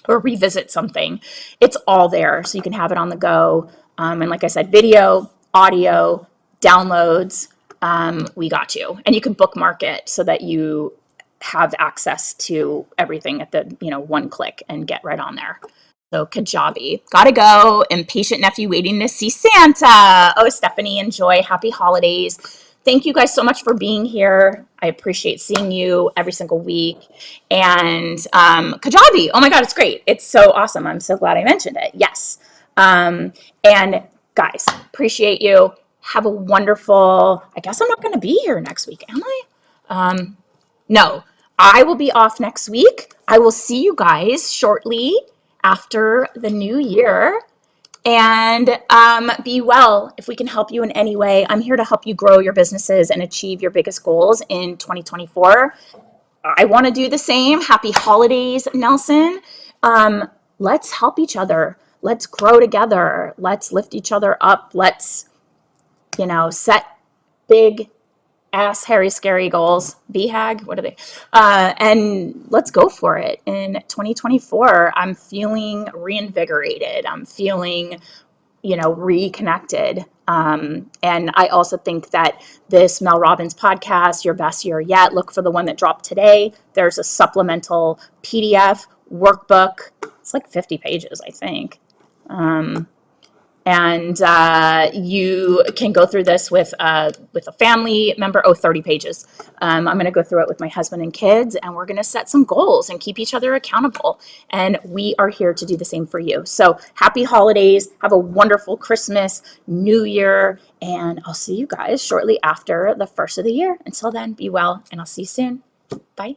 S1: or revisit something, it's all there. So you can have it on the go. And like I said, video, audio, downloads, we got you. And you can bookmark it so that you have access to everything at the, one click and get right on there. So Kajabi. Gotta go. Impatient nephew waiting to see Santa. Oh, Stephanie, enjoy. Happy holidays. Thank you guys so much for being here. I appreciate seeing you every single week. And Kajabi, oh my God, it's great. It's so awesome. I'm so glad I mentioned it. Yes. And guys, appreciate you. Have a wonderful, I guess I'm not going to be here next week, am I? No, I will be off next week. I will see you guys shortly after the new year. And be well. If we can help you in any way, I'm here to help you grow your businesses and achieve your biggest goals in 2024. I want to do the same. Happy holidays, Nelson. Let's help each other. Let's grow together. Let's lift each other up. Let's, set big ass, hairy, scary goals. BHAG, what are they? And let's go for it. In 2024, I'm feeling reinvigorated. I'm feeling, reconnected. And I also think that this Mel Robbins podcast, Your Best Year Yet, look for the one that dropped today. There's a supplemental PDF workbook. It's like 50 pages, I think. And you can go through this with a family member. 30 pages. I'm going to go through it with my husband and kids, and we're going to set some goals and keep each other accountable. And we are here to do the same for you. So happy holidays. Have a wonderful Christmas, New Year, and I'll see you guys shortly after the first of the year. Until then, be well, and I'll see you soon. Bye.